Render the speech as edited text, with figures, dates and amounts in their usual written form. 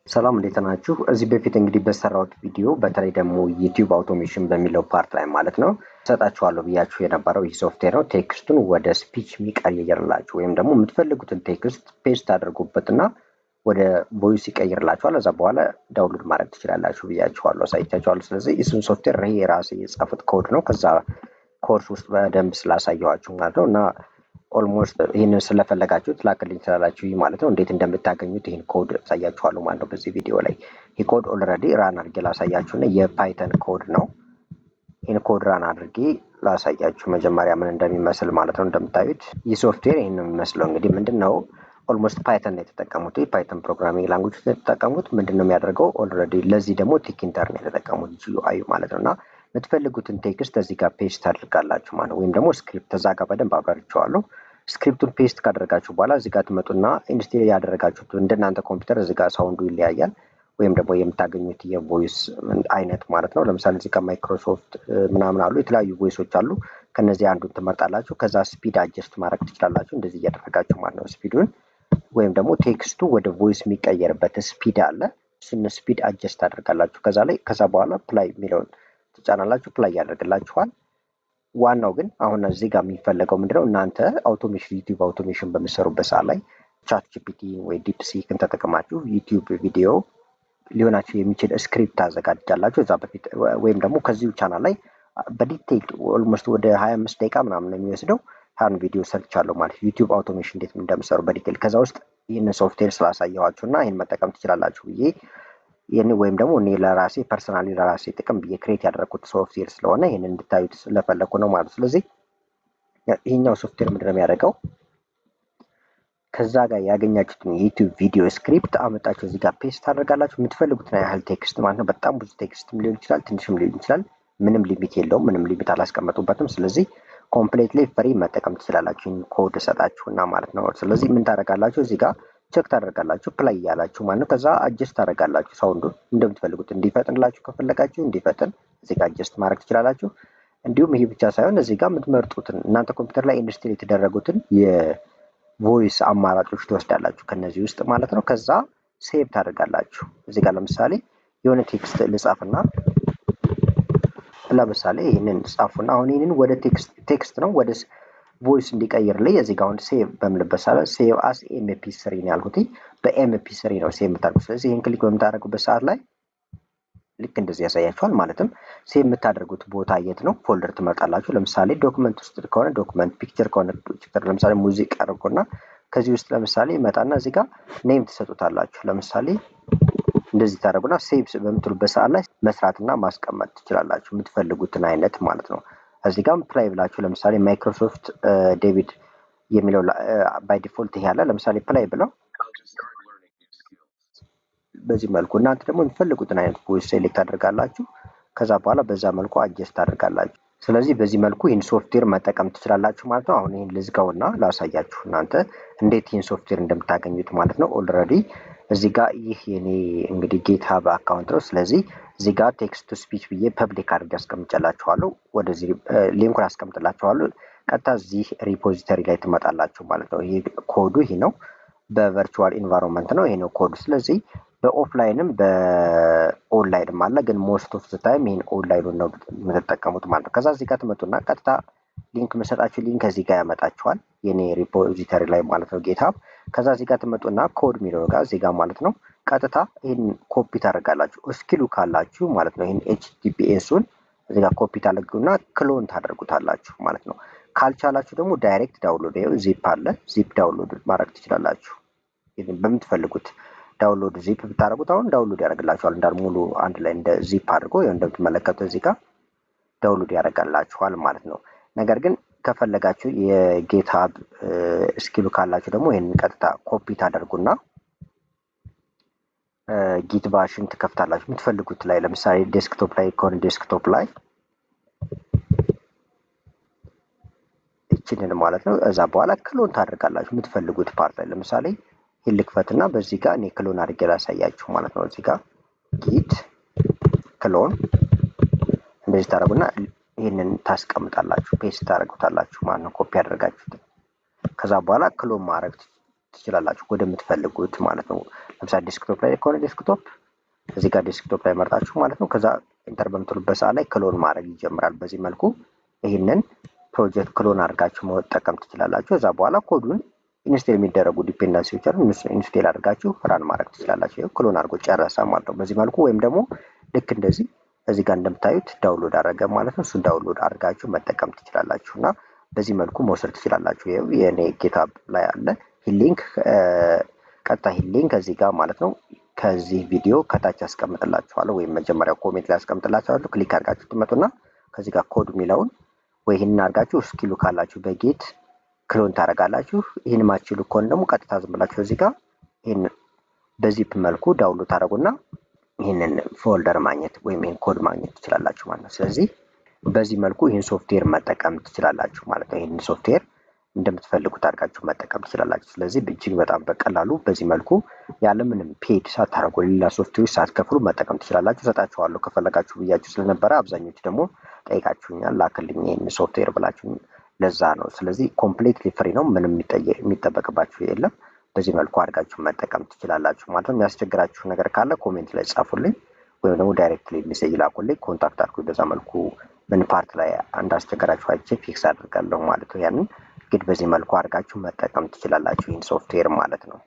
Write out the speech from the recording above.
ሰላም እንዴት ናችሁ? እዚህ በፊት እንግዲህ በሰራሁት ቪዲዮ በተለይ ደግሞ ዩቲዩብ አውቶሜሽን በሚለው ፓርት ላይ ማለት ነው ሰጣችኋለሁ ብያችሁ የነበረው ይህ ሶፍትዌር ነው። ቴክስቱን ወደ ስፒች የሚቀይርላችሁ ወይም ደግሞ የምትፈልጉትን ቴክስት ፔስት አድርጉበትና ወደ ቮይስ ይቀይርላችኋል። ከዛ በኋላ ዳውንሎድ ማድረግ ትችላላችሁ ብያችኋለሁ፣ አሳይቻችኋለሁ። ስለዚህ እሱን ሶፍትዌር ይሄ የራሴ የጻፉት ኮድ ነው። ከዛ ኮርስ ውስጥ በደንብ ስላሳየኋችሁ ማለት ነው እና ኦልሞስት ይህንን ስለፈለጋችሁት ላክልኝ ትላላችሁ ማለት ነው። እንዴት እንደምታገኙት ይህን ኮድ አሳያችኋለሁ ማለት ነው በዚህ ቪዲዮ ላይ። ይህ ኮድ ኦልሬዲ ራን አድርጌ ላሳያችሁና የፓይተን ኮድ ነው። ይህን ኮድ ራን አድርጌ ላሳያችሁ መጀመሪያ ምን እንደሚመስል ማለት ነው። እንደምታዩት ይህ ሶፍትዌር ይህን ነው የሚመስለው። እንግዲህ ምንድን ነው ኦልሞስት ፓይተን ነው የተጠቀሙት። ፓይተን ፕሮግራሚንግ ላንጉጅ የተጠቀሙት ምንድን ነው የሚያደርገው ኦልሬዲ ለዚህ ደግሞ ቲኪንተር ነው የተጠቀሙት ጂዩአይ ማለት ነው። እና የምትፈልጉትን ቴክስት እዚህ ጋር ፔስት አድርጋላችሁ ማለት ነው። ወይም ደግሞ ስክሪፕት እዛ ጋር በደንብ አብራርቼዋለሁ። ስክሪፕቱን ፔስት ካደረጋችሁ በኋላ እዚህ ጋር ትመጡና ኢንስቴል ያደረጋችሁት እንደናንተ ኮምፒውተር እዚህ ጋር ሳውንዱ ይለያያል፣ ወይም ደግሞ የምታገኙት የቮይስ አይነት ማለት ነው። ለምሳሌ እዚህ ጋር ማይክሮሶፍት ምናምን አሉ፣ የተለያዩ ቮይሶች አሉ። ከነዚህ አንዱን ትመርጣላችሁ። ከዛ ስፒድ አጀስት ማድረግ ትችላላችሁ፣ እንደዚህ እያደረጋችሁ ማለት ነው ስፒዱን። ወይም ደግሞ ቴክስቱ ወደ ቮይስ የሚቀየርበት ስፒድ አለ፣ እሱን ስፒድ አጀስት አድርጋላችሁ ከዛ በኋላ ፕላይ የሚለውን ትጫናላችሁ፣ ፕላይ ያደርግላችኋል። ዋናው ግን አሁን እዚህ ጋር የሚፈለገው ምንድነው እናንተ አውቶሜሽን ዩቲዩብ አውቶሜሽን በሚሰሩበት ሰዓት ላይ ቻት ጂፒቲ ወይ ዲፕሲክን ተጠቅማችሁ ዩቲዩብ ቪዲዮ ሊሆናችሁ የሚችል ስክሪፕት ታዘጋጃላችሁ እዛ በፊት ወይም ደግሞ ከዚሁ ቻናል ላይ በዲቴይል ኦልሞስት ወደ 25 ደቂቃ ምናምን ነው የሚወስደው። ያን ቪዲዮ ሰርቻለሁ ማለት ዩቲዩብ አውቶሜሽን እንዴት እንደምሰሩ በዲቴይል። ከዛ ውስጥ ይህንን ሶፍትዌር ስላሳየኋችሁና ይህን መጠቀም ትችላላችሁ ብዬ ይህን ወይም ደግሞ እኔ ለራሴ ፐርሰናሊ ለራሴ ጥቅም ብዬ ክሬት ያደረኩት ሶፍትዌር ስለሆነ ይህንን እንድታዩት ስለፈለኩ ነው ማለት። ስለዚህ ይህኛው ሶፍትዌር ምንድነው የሚያደርገው ከዛ ጋር ያገኛችሁትን የዩቲዩብ ቪዲዮ ስክሪፕት አመጣችሁ እዚህ ጋር ፔስት ታደርጋላችሁ። የምትፈልጉትን ያህል ቴክስት ማለት ነው። በጣም ብዙ ቴክስትም ሊሆን ይችላል፣ ትንሽም ሊሆን ይችላል። ምንም ሊሚት የለውም። ምንም ሊሚት አላስቀመጡበትም። ስለዚህ ኮምፕሌትሊ ፍሪ መጠቀም ትችላላችሁ ኮድ ሰጣችሁና ማለት ነው። ስለዚህ ምን ታደርጋላችሁ እዚህ ጋር ቼክ ታደርጋላችሁ ፕላይ ያላችሁ ማለት ነው። ከዛ አጀስት ታደርጋላችሁ ሳውንዱን እንደምትፈልጉት እንዲፈጥንላችሁ ከፈለጋችሁ እንዲፈጥን እዚህ ጋር አጀስት ማድረግ ትችላላችሁ። እንዲሁም ይሄ ብቻ ሳይሆን እዚህ ጋር የምትመርጡትን እናንተ ኮምፒውተር ላይ ኢንስቴል የተደረጉትን የቮይስ አማራጮች ትወስዳላችሁ ከነዚህ ውስጥ ማለት ነው። ከዛ ሴቭ ታደርጋላችሁ። እዚህ ጋር ለምሳሌ የሆነ ቴክስት ልጻፍና ለምሳሌ ይህንን ጻፉና አሁን ይህንን ወደ ቴክስት ነው ወደ ቮይስ እንዲቀይርልኝ እዚህ ጋር አሁን ሴቭ በምልበት ሰዓት ሴቭ አስ ኤምፒ3 ነው ያልኩት። በኤምፒ3 ነው ሴቭ የምታደርጉት። ስለዚህ ይህን ክሊክ በምታደርጉበት ሰዓት ላይ ልክ እንደዚህ ያሳያችኋል። ማለትም ሴቭ የምታደርጉት ቦታ የት ነው ፎልደር ትመርጣላችሁ። ለምሳሌ ዶክመንት ውስጥ ከሆነ ዶክመንት፣ ፒክቸር ከሆነ ፒክቸር፣ ለምሳሌ ሙዚቃ አድርጎና ከዚህ ውስጥ ለምሳሌ መጣና እዚህ ጋር ኔም ትሰጡታላችሁ። ለምሳሌ እንደዚህ ታደርጉና ሴቭ በምትሉበት ሰዓት ላይ መስራትና ማስቀመጥ ትችላላችሁ የምትፈልጉትን አይነት ማለት ነው። እዚህ ጋር ፕላይ ብላችሁ ለምሳሌ ማይክሮሶፍት ዴቪድ የሚለው ባይ ዲፎልት ይሄ ያለ ለምሳሌ ፕላይ ብለው በዚህ መልኩ እናንተ ደግሞ የምትፈልጉትን አይነት ቮይስ ሴሌክት አድርጋላችሁ። ከዛ በኋላ በዛ መልኩ አጀስት አድርጋላችሁ። ስለዚህ በዚህ መልኩ ይህን ሶፍትዌር መጠቀም ትችላላችሁ ማለት ነው። አሁን ይህን ልዝጋውና ላሳያችሁ እናንተ እንዴት ይህን ሶፍትዌር እንደምታገኙት ማለት ነው። ኦልሬዲ እዚህ ጋር ይህ የኔ እንግዲህ ጌትሃብ አካውንት ነው። ስለዚህ እዚህ ጋር ቴክስት ቱ ስፒች ብዬ ፐብሊክ አድርጌ አስቀምጬላችኋለሁ። ወደዚህ ሊንኩን አስቀምጥላችኋለሁ። ቀጥታ እዚህ ሪፖዚተሪ ላይ ትመጣላችሁ ማለት ነው። ይሄ ኮዱ ይሄ ነው። በቨርቹዋል ኢንቫይሮንመንት ነው ይሄ ነው ኮዱ። ስለዚህ በኦፍላይንም በኦንላይንም አለ፣ ግን ሞስት ኦፍ ዘ ታይም ይሄን ኦንላይኑን ነው የምትጠቀሙት ማለት ነው። ከዛ እዚህ ጋር ትመጡና ቀጥታ ሊንክ መሰጣችሁ ሊንክ እዚህ ጋር ያመጣችኋል የኔ ሪፖዚተሪ ላይ ማለት ነው ጌትሃብ። ከዛ እዚህ ጋር ትመጡና ኮድ የሚለው ጋር እዚህ ጋር ማለት ነው ቀጥታ ይሄን ኮፒ ታደርጋላችሁ እስኪሉ ካላችሁ ማለት ነው። ይሄን ኤችቲቲፒኤሱን እዚህ ጋር ኮፒ ታደርጉና ክሎን ታደርጉታላችሁ ማለት ነው። ካልቻላችሁ ደግሞ ዳይሬክት ዳውንሎድ ይኸው ዚፕ አለ፣ ዚፕ ዳውንሎድ ማድረግ ትችላላችሁ። ይሄን በምትፈልጉት ዳውንሎድ ዚፕ ብታደርጉት አሁን ዳውንሎድ ያደርግላችኋል እንዳል ሙሉ አንድ ላይ እንደ ዚፕ አድርጎ ይሄን እንደምትመለከቱት እዚህ ጋር ዳውንሎድ ያደርጋላችኋል ማለት ነው። ነገር ግን ከፈለጋችሁ የጌትሃብ ስኪሉ ካላችሁ ደግሞ ይሄን ቀጥታ ኮፒ ታደርጉና ጊት ባሽን ትከፍታላችሁ የምትፈልጉት ላይ። ለምሳሌ ዴስክቶፕ ላይ ከሆነ ዴስክቶፕ ላይ ይችላል ማለት ነው። እዛ በኋላ ክሎን ታደርጋላችሁ የምትፈልጉት ፓርት ላይ። ለምሳሌ ይሄን ልክፈትና በዚህ ጋር እኔ ክሎን አድርጌ ላሳያችሁ ማለት ነው። እዚህ ጋር ጊት ክሎን እንደዚህ ታደርጉና ይሄንን ታስቀምጣላችሁ፣ ፔስት ታደርጉታላችሁ ማለት ነው ኮፒ አድርጋችሁት። ከዛ በኋላ ክሎን ማድረግ ትችላላችሁ ወደምትፈልጉት ማለት ነው። ለምሳሌ ዴስክቶፕ ላይ ከሆነ ዴስክቶፕ እዚህ ጋር ዴስክቶፕ ላይ መርጣችሁ ማለት ነው። ከዛ ኢንተር በምትሉበት ሰዓት ላይ ክሎን ማድረግ ይጀምራል። በዚህ መልኩ ይህንን ፕሮጀክት ክሎን አድርጋችሁ መጠቀም ትችላላችሁ። ከዛ በኋላ ኮዱን ኢንስቴል የሚደረጉ ዲፔንደንሲዎች አሉ። ኢንስቴል አድርጋችሁ ራን ማድረግ ትችላላችሁ። ይሄው ክሎን አድርጎ ጨረሰ ማለት ነው። በዚህ መልኩ ወይም ደግሞ ልክ እንደዚህ እዚህ ጋር እንደምታዩት ዳውንሎድ አደረገ ማለት ነው። እሱን ዳውንሎድ አድርጋችሁ መጠቀም ትችላላችሁ እና በዚህ መልኩ መውሰድ ትችላላችሁ። ይሄው የኔ ጌታብ ላይ አለ ሊንክ፣ ቀጥታ ሊንክ እዚህ ጋር ማለት ነው ከዚህ ቪዲዮ ከታች ያስቀምጥላችኋለሁ ወይም መጀመሪያ ኮሜንት ላይ ያስቀምጥላችኋለሁ። ክሊክ አድርጋችሁ ትመጡና ከዚህ ጋር ኮድ የሚለውን ወይ ይህንን አድርጋችሁ እስኪሉ ካላችሁ በጌት ክሎን ታደርጋላችሁ። ይህን ማችሉ ከሆነ ደግሞ ቀጥታ ዝም ብላችሁ እዚህ ጋር ይህን በዚፕ መልኩ ዳውንሎድ ታደርጉና ይህንን ፎልደር ማግኘት ወይም ይህን ኮድ ማግኘት ትችላላችሁ ማለት ነው። ስለዚህ በዚህ መልኩ ይህን ሶፍትዌር መጠቀም ትችላላችሁ ማለት ነው። ይህን ሶፍትዌር እንደምትፈልጉት አድርጋችሁ መጠቀም ትችላላችሁ። ስለዚህ እጅግ በጣም በቀላሉ በዚህ መልኩ ያለምንም ፔድ ሳታደርጉ ሌላ ሶፍትዌር ሳትከፍሉ መጠቀም ትችላላችሁ። ሰጣችኋለሁ ከፈለጋችሁ ብያችሁ ስለነበረ አብዛኞቹ ደግሞ ጠይቃችሁኛል፣ ላክልኝ ይህን ሶፍትዌር ብላችሁ፣ ለዛ ነው። ስለዚህ ኮምፕሊትሊ ፍሪ ነው፣ ምንም የሚጠበቅባችሁ የለም። በዚህ መልኩ አድርጋችሁ መጠቀም ትችላላችሁ ማለት ነው። የሚያስቸግራችሁ ነገር ካለ ኮሜንት ላይ ጻፉልኝ ወይም ደግሞ ዳይሬክትሊ ሜሴጅ ላኩልኝ፣ ኮንታክት አድርጉኝ። በዛ መልኩ ምን ፓርት ላይ እንዳስቸገራችሁ አይቼ ፊክስ አድርጋለሁ ማለት ነው። ያንን እንግዲህ በዚህ መልኩ አድርጋችሁ መጠቀም ትችላላችሁ ይህን ሶፍትዌር ማለት ነው።